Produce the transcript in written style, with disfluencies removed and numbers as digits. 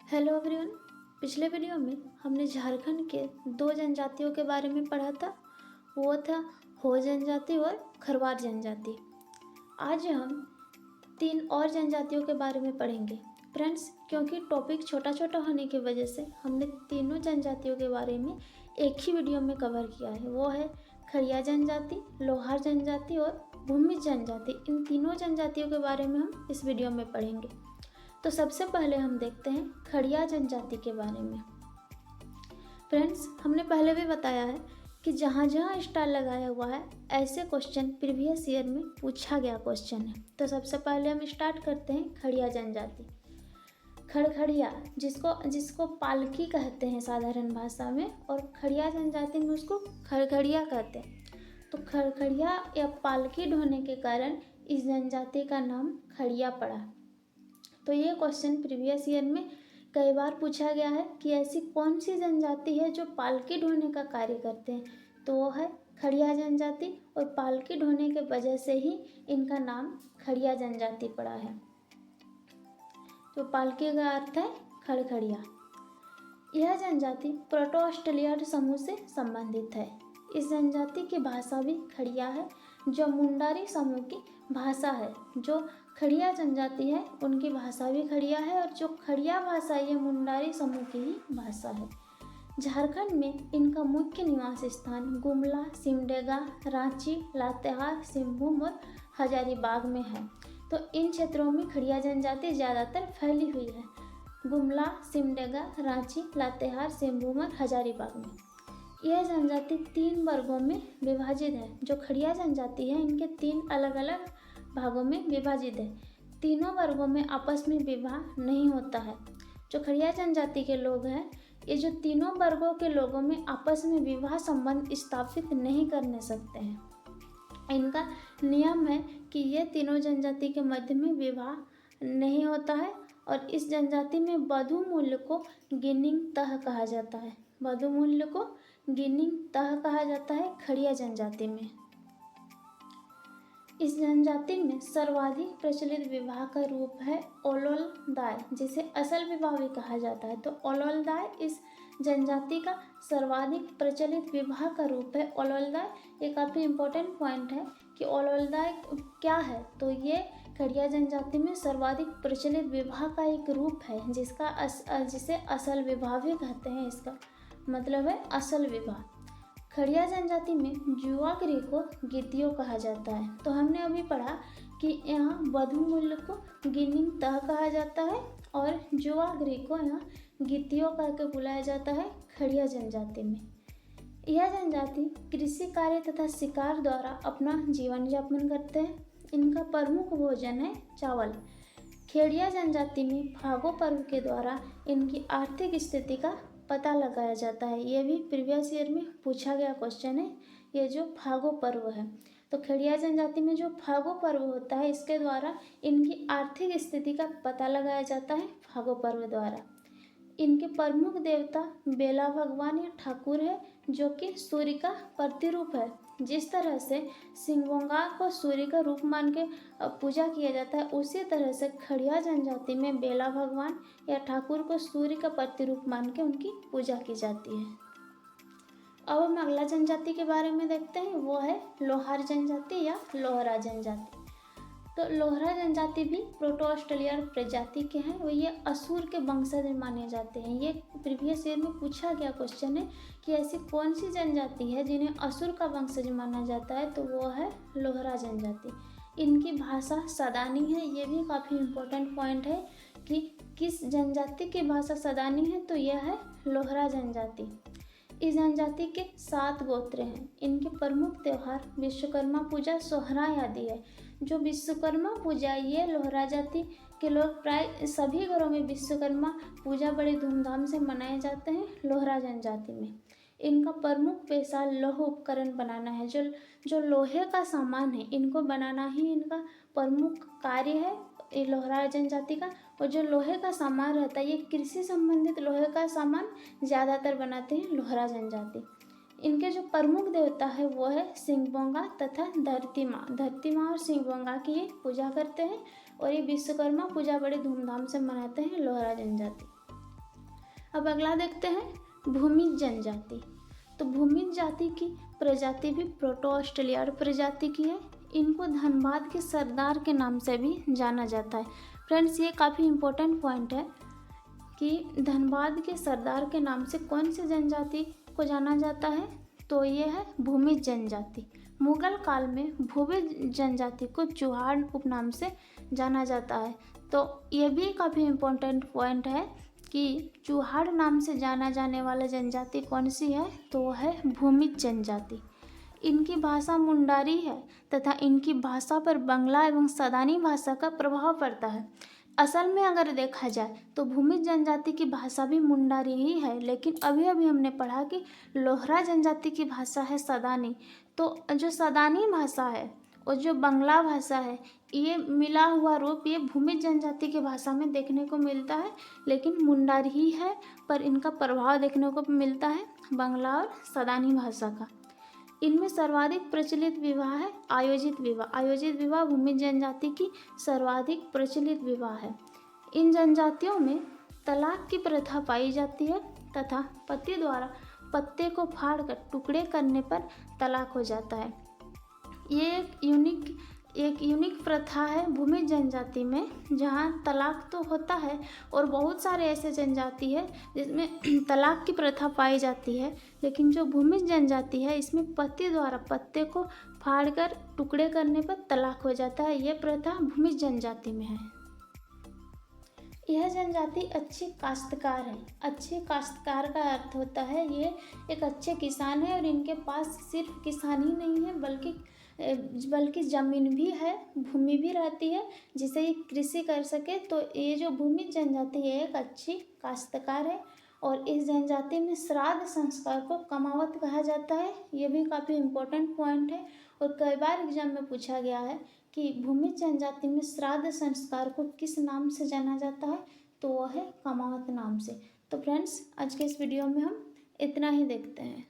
Hello everyone. पिछले video में हमने झारखंड के दो जनजातियों के बारे में पढ़ा था। वो था हो जनजाति और खरवार जनजाति। आज हम तीन और जनजातियों के बारे में पढ़ेंगे फ्रेंड्स। क्योंकि टॉपिक छोटा छोटा होने की वजह से हमने तीनों जनजातियों के बारे में एक ही वीडियो में कवर किया है। वो है खड़िया जनजाति, लोहार जनजाति और भूमिज जनजाति। इन तीनों जनजातियों के बारे में हम इस वीडियो में पढ़ेंगे। तो सबसे पहले हम देखते हैं खड़िया जनजाति के बारे में। फ्रेंड्स, हमने पहले भी बताया है कि जहाँ जहाँ स्टार लगाया हुआ है ऐसे क्वेश्चन प्रीवियस ईयर में पूछा गया क्वेश्चन है। तो सबसे पहले हम स्टार्ट करते हैं खड़िया जनजाति। खड़खड़िया जिसको पालकी कहते हैं साधारण भाषा में, और खड़िया जनजाति में उसको खड़खड़िया कहते हैं। तो खड़खड़िया या पालकी ढोने के कारण इस जनजाति का नाम खड़िया पड़ा। तो ये क्वेश्चन प्रीवियस ईयर में कई बार पूछा गया है कि ऐसी कौन सी जनजाति है जो पालकी ढोने का कार्य करते हैं। तो वो है खड़िया जनजाति, और पालकी ढोने के वजह से ही इनका नाम खड़िया जनजाति पड़ा है। तो पालकी का अर्थ है खड़खड़िया। यह जनजाति प्रोटो ऑस्ट्रेलियाड समूह से संबंधित है। इस जनजाति की भाषा भी खड़िया है, जो मुंडारी समूह की भाषा है। जो खड़िया जनजाति है उनकी भाषा भी खड़िया है, और जो खड़िया भाषा है ये मुंडारी समूह की ही भाषा है। झारखंड में इनका मुख्य निवास स्थान गुमला, सिमडेगा, रांची, लातेहार, सिंहभूम और हजारीबाग में है। तो इन क्षेत्रों में खड़िया जनजाति ज़्यादातर फैली हुई है। गुमला, सिमडेगा, रांची, लातेहार, सिंहभूम और हजारीबाग में। यह जनजाति 3 वर्गों में विभाजित है। जो खड़िया जनजाति है इनके 3 अलग अलग भागों में विभाजित है। तीनों वर्गों में आपस में विवाह नहीं होता है। जो खड़िया जनजाति के लोग हैं, ये जो तीनों वर्गों के लोगों में आपस में विवाह संबंध स्थापित नहीं करने सकते हैं। इनका नियम है कि ये तीनों जनजाति के मध्य में विवाह नहीं होता है, और इस जनजाति में वधू मूल्य को गिनिंग तह कहा जाता है। वधू मूल्य को गिनिंग तह कहा जाता है खड़िया जनजाति में। इस जनजाति में सर्वाधिक प्रचलित विवाह का रूप है ओलोल दाय, जिसे असल विवाह भी कहा जाता है। तो ओलोल दाय इस जनजाति का सर्वाधिक प्रचलित विवाह का रूप है। ओलोल दाय ये काफ़ी इम्पोर्टेंट पॉइंट है कि ओलोल दाय क्या है। तो ये खड़िया जनजाति में सर्वाधिक प्रचलित विवाह का एक रूप है, जिसे असल विवाह भी कहते हैं। इसका मतलब है असल विवाह। खड़िया जनजाति में जुआगृह को गितियो कहा जाता है। तो हमने अभी पढ़ा कि यहाँ वधू मूल्य को गिनिंग तह कहा जाता है, और जुआगृह को यहाँ गितियो करके बुलाया जाता है खड़िया जनजाति में। यह जनजाति कृषि कार्य तथा शिकार द्वारा अपना जीवन यापन करते हैं। इनका प्रमुख भोजन है चावल। खेड़िया जनजाति में फागो पर्व के द्वारा इनकी आर्थिक स्थिति का पता लगाया जाता है। ये भी प्रीवियस ईयर में पूछा गया क्वेश्चन है, ये जो फागो पर्व है। तो खड़िया जनजाति में जो फागो पर्व होता है, इसके द्वारा इनकी आर्थिक स्थिति का पता लगाया जाता है फागो पर्व द्वारा। इनके प्रमुख देवता बेला भगवान या ठाकुर है, जो कि सूर्य का प्रतिरूप है। जिस तरह से सिंगोंगा को सूर्य का रूप मान के पूजा किया जाता है, उसी तरह से खड़िया जनजाति में बेला भगवान या ठाकुर को सूर्य का प्रतिरूप मान के उनकी पूजा की जाती है। अब हम अगला जनजाति के बारे में देखते हैं। वो है लोहार जनजाति या लोहरा जनजाति। तो लोहरा जनजाति भी प्रोटो ऑस्ट्रेलियाड प्रजाति के हैं, और ये असुर के वंशज माने जाते हैं। ये प्रीवियस ईयर में पूछा गया क्वेश्चन है कि ऐसी कौन सी जनजाति है जिन्हें असुर का वंशज माना जाता है। तो वो है लोहरा जनजाति। इनकी भाषा सदानी है। ये भी काफ़ी इम्पोर्टेंट पॉइंट है कि किस जनजाति की भाषा सदानी है। तो यह है लोहरा जनजाति। इस जनजाति के 7 गोत्र हैं। इनके प्रमुख त्यौहार विश्वकर्मा पूजा, सोहराय आदि है। जो विश्वकर्मा पूजा, ये लोहरा जाति के लोग प्राय सभी घरों में विश्वकर्मा पूजा बड़े धूमधाम से मनाए जाते हैं लोहरा जनजाति में। इनका प्रमुख पेशा लौह उपकरण बनाना है। जो लोहे का सामान है, इनको बनाना ही इनका प्रमुख कार्य है ये लोहरा जनजाति का। और जो लोहे का सामान रहता है, ये कृषि संबंधित लोहे का सामान ज़्यादातर बनाते हैं लोहरा जनजाति। इनके जो प्रमुख देवता है वो है सिंहबोंगा तथा धरती माँ। धरती माँ और सिंहबोंगा की ये पूजा करते हैं, और ये विश्वकर्मा पूजा बड़े धूमधाम से मनाते हैं लोहरा जनजाति। अब अगला देखते हैं भूमिज जनजाति। तो भूमिज जाति की प्रजाति भी प्रोटो ऑस्ट्रेलियाड प्रजाति की है। इनको धनबाद के सरदार के नाम से भी जाना जाता है। फ्रेंड्स, ये काफ़ी इम्पोर्टेंट पॉइंट है कि धनबाद के सरदार के नाम से कौन सी जनजाति को जाना जाता है, तो ये है भूमिज जनजाति। मुगल काल में भूमिज जनजाति को चूहाड़ उपनाम से जाना जाता है। तो ये भी काफ़ी इम्पोर्टेंट पॉइंट है कि चूहाड़ नाम से जाना जाने वाला जनजाति कौन सी है, तो वो है भूमिज जनजाति। इनकी भाषा मुंडारी है तथा इनकी भाषा पर बांग्ला एवं सदानी भाषा का प्रभाव पड़ता है। असल में अगर देखा जाए तो भूमिज जनजाति की भाषा भी मुंडारी ही है, लेकिन अभी अभी हमने पढ़ा कि लोहरा जनजाति की भाषा है सदानी। तो जो सदानी भाषा है और जो बांग्ला भाषा है, ये मिला हुआ रूप ये भूमिज जनजाति की भाषा में देखने को मिलता है, लेकिन मुंडारी ही है, पर इनका प्रभाव देखने को मिलता है बांग्ला और सदानी भाषा का। इनमें सर्वाधिक प्रचलित विवाह है आयोजित विवाह। आयोजित विवाह भूमिज जनजाति की सर्वाधिक प्रचलित विवाह है। इन जनजातियों में तलाक की प्रथा पाई जाती है तथा पति द्वारा पत्ते को फाड़कर टुकड़े करने पर तलाक हो जाता है। ये एक यूनिक प्रथा है भूमिज जनजाति में, जहाँ तलाक तो होता है और बहुत सारे ऐसे जनजाति है जिसमें तलाक की प्रथा पाई जाती है, लेकिन जो भूमिज जनजाति है इसमें पति द्वारा पत्ते को फाड़कर टुकड़े करने पर तलाक हो जाता है। ये प्रथा भूमिज जनजाति में है। यह जनजाति अच्छे काश्तकार है। अच्छे काश्तकार का अर्थ होता है ये एक अच्छे किसान है और इनके पास सिर्फ किसान ही नहीं है बल्कि ज़मीन भी है, भूमि भी रहती है जिसे ये कृषि कर सके। तो ये जो भूमिज जनजाति है एक अच्छी काश्तकार है और इस जनजाति में श्राद्ध संस्कार को कमावत कहा जाता है। ये भी काफ़ी इम्पोर्टेंट पॉइंट है और कई बार एग्जाम में पूछा गया है कि भूमिज जनजाति में श्राद्ध संस्कार को किस नाम से जाना जाता है, तो वह है कमावत नाम से। तो फ्रेंड्स, आज के इस वीडियो में हम इतना ही देखते हैं।